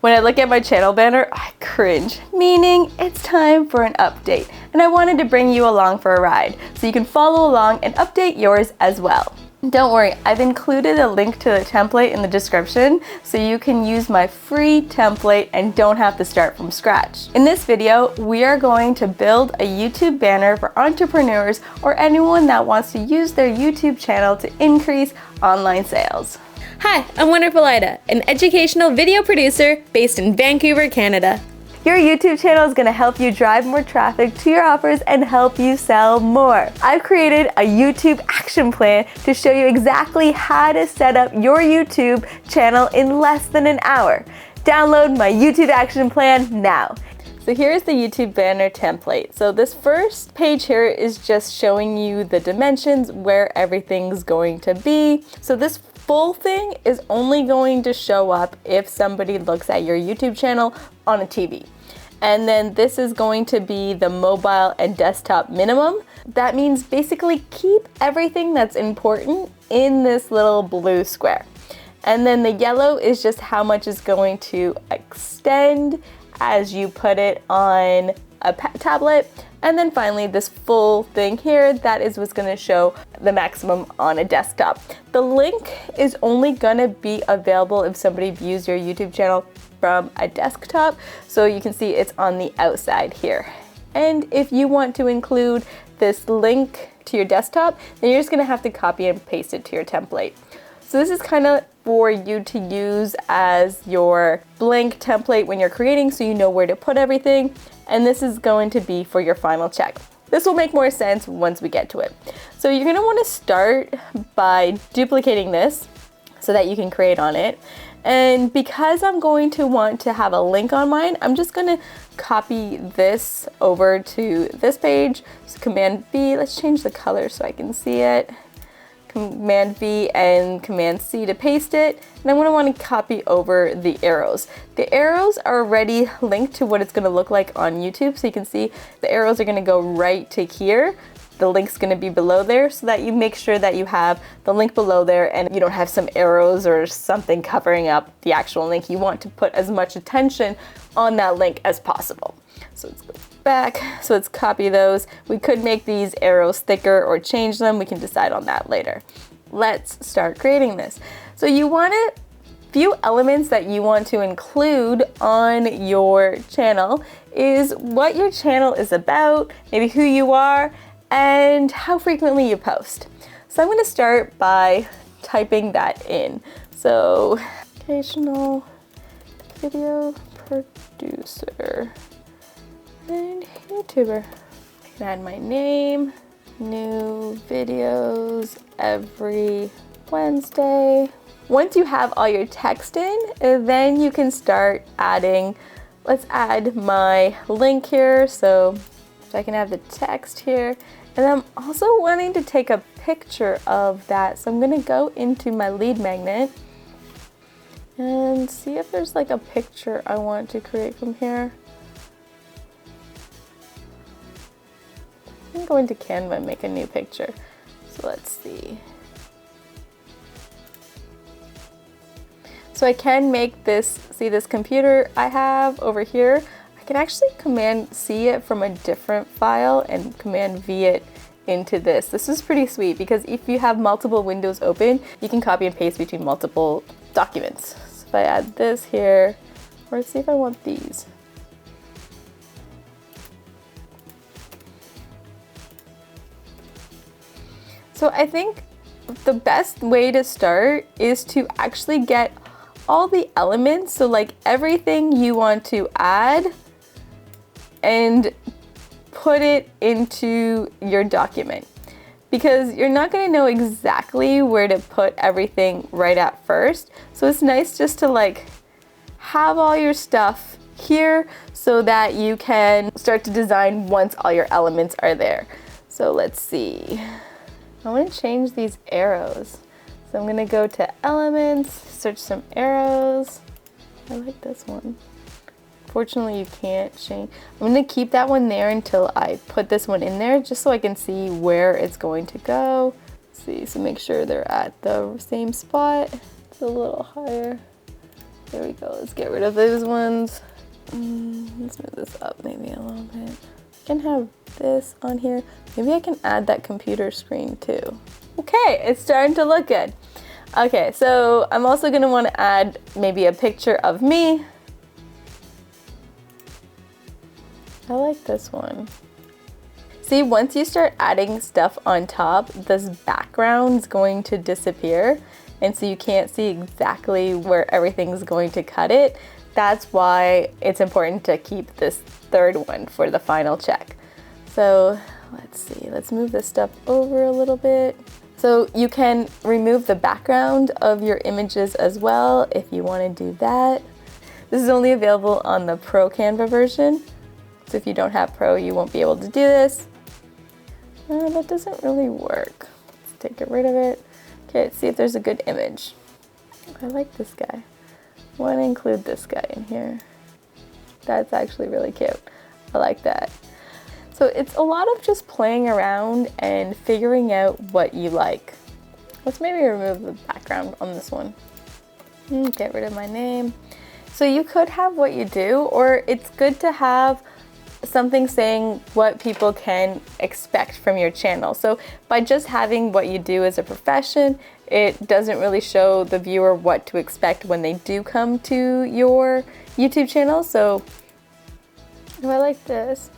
When I look at my channel banner, I cringe, meaning it's time for an update. And I wanted to bring you along for a ride, so you can follow along and update yours as well. Don't worry, I've included a link to the template in the description so you can use my free template and don't have to start from scratch. In this video, we are going to build a YouTube banner for entrepreneurs or anyone that wants to use their YouTube channel to increase online sales. Hi, I'm Wonderful Ida, an educational video producer based in Vancouver, Canada. Your YouTube channel is going to help you drive more traffic to your offers and help you sell more. I've created a YouTube action plan to show you exactly how to set up your YouTube channel in less than an hour. Download my YouTube action plan now. So here's the YouTube banner template. So this first page here is just showing you the dimensions where everything's going to be. So this full thing is only going to show up if somebody looks at your YouTube channel on a TV. And then this is going to be the mobile and desktop minimum. That means basically keep everything that's important in this little blue square. And then the yellow is just how much is going to extend as you put it on a tablet. And then finally this full thing here, that is what's going to show the maximum on a desktop. The link is only going to be available if somebody views your YouTube channel from a desktop, so you can see it's on the outside here. And if you want to include this link to your desktop, then you're just going to have to copy and paste it to your template. So this is kind of for you to use as your blank template when you're creating, so you know where to put everything. And this is going to be for your final check. This will make more sense once we get to it. So you're going to want to start by duplicating this so that you can create on it. And because I'm going to want to have a link on mine, I'm just going to copy this over to this page. So Command V, let's change the color so I can see it. Command V and Command C to paste it. And I'm going to want to copy over the arrows. The arrows are already linked to what it's going to look like on YouTube. So you can see the arrows are going to go right to here. The link's going to be below there, so that you make sure that you have the link below there and you don't have some arrows or something covering up the actual link. You want to put as much attention on that link as possible. So let's go back. So let's copy those. We could make these arrows thicker or change them. We can decide on that later. Let's start creating this. So you want a few elements that you want to include on your channel is what your channel is about, maybe who you are, and how frequently you post. So I'm going to start by typing that in. So, educational video producer and YouTuber. I can add my name, new videos every Wednesday. Once you have all your text in, then you can start adding, let's add my link here. So I can have the text here. And I'm also wanting to take a picture of that. So I'm going to go into my lead magnet and see if there's like a picture I want to create from here. I'm going to Canva and make a new picture. So let's see. So I can make this, see this computer I have over here? I can actually Command C it from a different file and Command V it into this. This is pretty sweet because if you have multiple windows open, you can copy and paste between multiple documents. So if I add this here, or let's see if I want these. So I think the best way to start is to actually get all the elements, so like everything you want to add, and put it into your document, because you're not going to know exactly where to put everything right at first. So it's nice just to like have all your stuff here so that you can start to design once all your elements are there. So let's see. I want to change these arrows. So I'm going to go to elements, search some arrows. I like this one. Unfortunately, you can't change. I'm going to keep that one there until I put this one in there, just so I can see where it's going to go. Let's see, so make sure they're at the same spot. It's a little higher. There we go. Let's get rid of those ones. Let's move this up maybe a little bit. I can have this on here. Maybe I can add that computer screen too. Okay, it's starting to look good. Okay, so I'm also gonna want to add maybe a picture of me. I like this one. See, once you start adding stuff on top, this background's going to disappear, and so you can't see exactly where everything's going to cut it. That's why it's important to keep this third one for the final check. So let's see, let's move this stuff over a little bit. So you can remove the background of your images as well if you want to do that. This is only available on the Pro Canva version. So if you don't have Pro, you won't be able to do this. That doesn't really work. Let's take rid of it. Okay, let's see if there's a good image. I like this guy. I want to include this guy in here. That's actually really cute. I like that. So it's a lot of just playing around and figuring out what you like. Let's maybe remove the background on this one. Get rid of my name. So you could have what you do, or it's good to have something saying what people can expect from your channel. So by just having what you do as a profession, it doesn't really show the viewer what to expect when they do come to your YouTube channel. So I like this.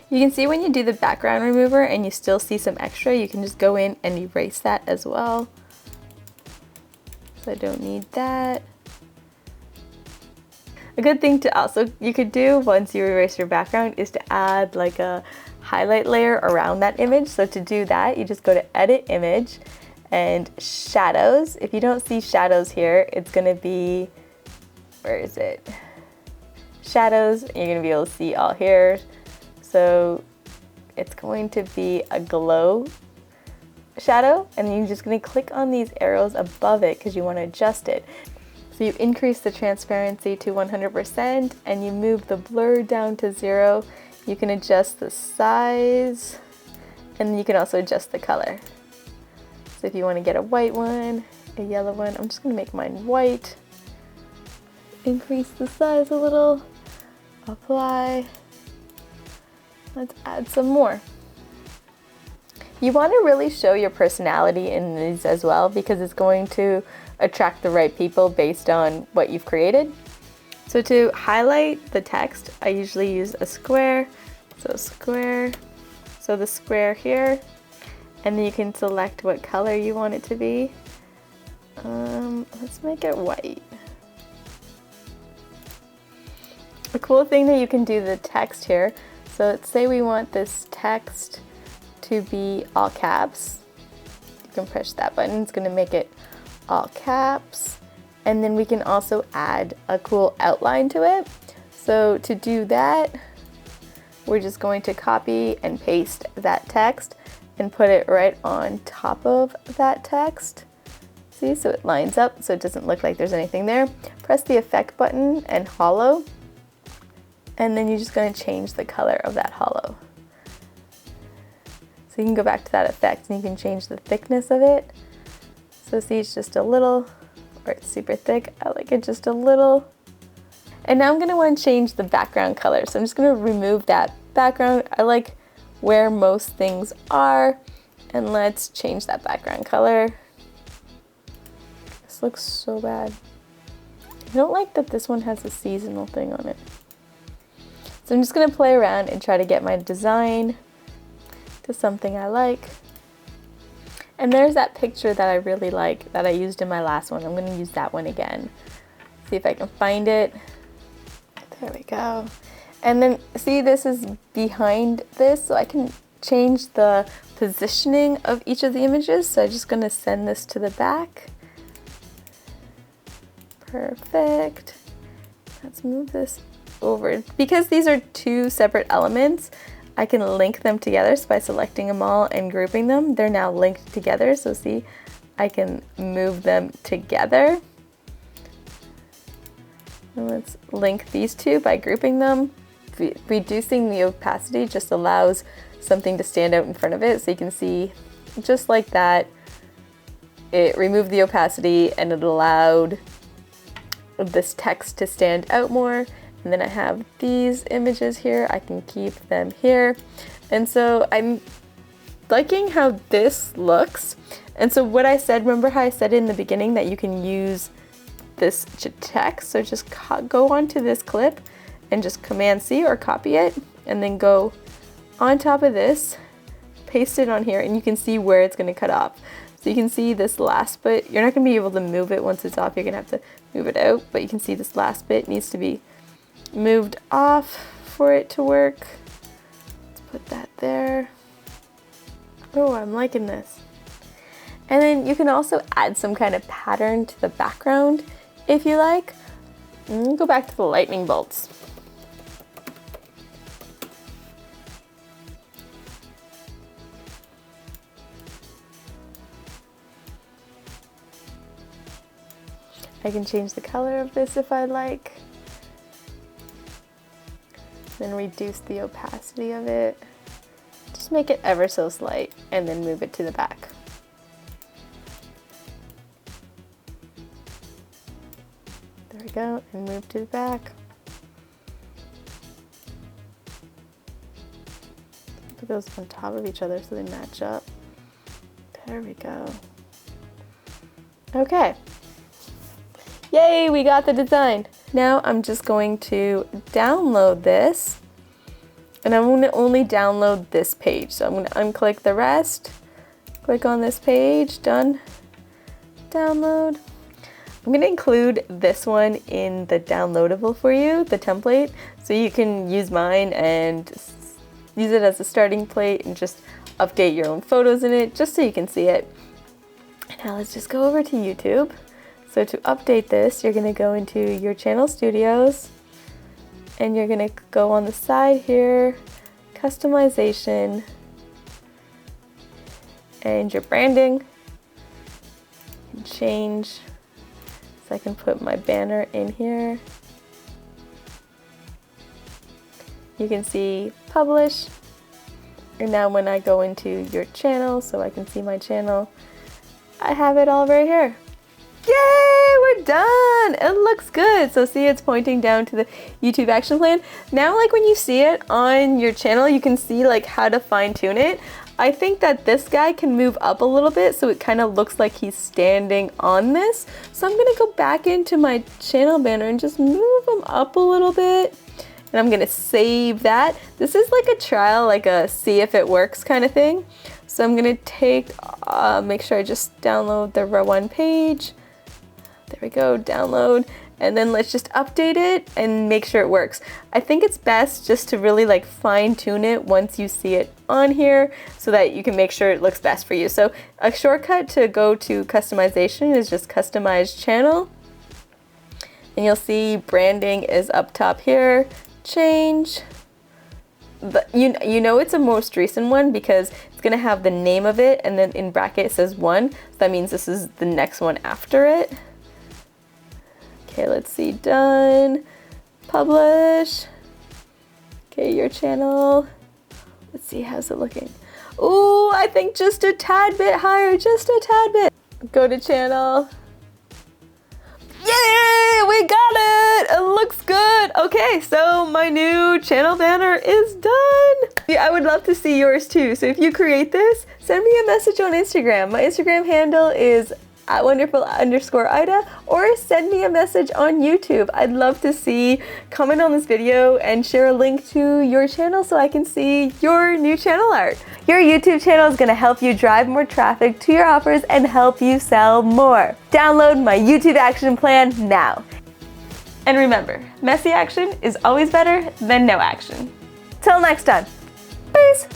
You can see when you do the background remover and you still see some extra, you can just go in and erase that as well. So I don't need that. A good thing to also you could do once you erase your background is to add like a highlight layer around that image. So to do that, you just go to Edit Image and Shadows. If you don't see shadows here, it's gonna be, where is it? Shadows, you're gonna be able to see all here. So it's going to be a glow shadow, and you're just gonna click on these arrows above it because you wanna adjust it. So you increase the transparency to 100% and you move the blur down to 0. You can adjust the size, and you can also adjust the color. So if you want to get a white one, a yellow one, I'm just gonna make mine white. Increase the size a little, apply. Let's add some more. You want to really show your personality in these as well, because it's going to attract the right people based on what you've created. So to highlight the text, I usually use a square. So square, so the square here, and then you can select what color you want it to be. Let's make it white. A cool thing that you can do the text here. So let's say we want this text to be all caps. You can push that button, it's gonna make it all caps. And then we can also add a cool outline to it. So to do that, we're just going to copy and paste that text and put it right on top of that text. See, so it lines up so it doesn't look like there's anything there. Press the effect button and hollow. And then you're just going to change the color of that hollow. So you can go back to that effect and you can change the thickness of it. So see, it's just a little, or it's super thick. I like it just a little. And now I'm going to want to change the background color. So I'm just going to remove that background. I like where most things are. And let's change that background color. This looks so bad. I don't like that this one has a seasonal thing on it. So I'm just going to play around and try to get my design to something I like. And there's that picture that I really like that I used in my last one. I'm going to use that one again. See if I can find it. There we go. And then see, this is behind this, so I can change the positioning of each of the images. So I'm just going to send this to the back. Perfect. Let's move this over. Because these are two separate elements, I can link them together. So by selecting them all and grouping them, they're now linked together. So see, I can move them together. And let's link these two by grouping them. Reducing the opacity just allows something to stand out in front of it. So you can see just like that, it removed the opacity and it allowed this text to stand out more. And then I have these images here, I can keep them here. And so I'm liking how this looks. And so what I said, remember how I said in the beginning that you can use this to text? So just go onto this clip and just Command C or copy it, and then go on top of this, paste it on here, and you can see where it's gonna cut off. So you can see this last bit, you're not gonna be able to move it once it's off, you're gonna have to move it out, but you can see this last bit needs to be moved off for it to work. Let's put that there. Oh, I'm liking this. And then you can also add some kind of pattern to the background if you like. And go back to the lightning bolts. I can change the color of this if I like. Then reduce the opacity of it. Just make it ever so slight and then move it to the back. There we go, and move to the back. Put those on top of each other so they match up. There we go. Okay. Yay, we got the design. Now I'm just going to download this, and I'm going to only download this page. So I'm going to unclick the rest, click on this page, done, download. I'm going to include this one in the downloadable for you, the template, so you can use mine and use it as a starting plate and just update your own photos in it, just so you can see it. Now let's just go over to YouTube. So to update this, you're going to go into your channel studios, and you're going to go on the side here, customization, and your branding, and change. So I can put my banner in here. You can see publish. And now when I go into your channel, so I can see my channel, I have it all right here. Yay, we're done! It looks good. So see, it's pointing down to the YouTube action plan. Now, like when you see it on your channel, you can see like how to fine tune it. I think that this guy can move up a little bit so it kind of looks like he's standing on this. So I'm gonna go back into my channel banner and just move him up a little bit. And I'm gonna save that. This is like a trial, like a see if it works kind of thing. So I'm gonna make sure I just download the row 1 page. There we go, download, and then let's just update it and make sure it works. I think it's best just to really like fine tune it once you see it on here so that you can make sure it looks best for you. So a shortcut to go to customization is just customize channel. And you'll see branding is up top here, change. You know it's a most recent one because it's gonna have the name of it and then in bracket it says 1. So that means this is the next one after it. Okay, let's see, done, publish. Okay, your channel. Let's see, how's it looking? Ooh, I think just a tad bit higher, just a tad bit. Go to channel. Yay, we got it! It looks good. Okay, so my new channel banner is done. Yeah, I would love to see yours too. So if you create this, send me a message on Instagram. My Instagram handle is @wonderful_Ida, or send me a message on YouTube. I'd love to see, comment on this video and share a link to your channel so I can see your new channel art. Your YouTube channel is gonna help you drive more traffic to your offers and help you sell more. Download my YouTube action plan now. And remember, messy action is always better than no action. Till next time, peace.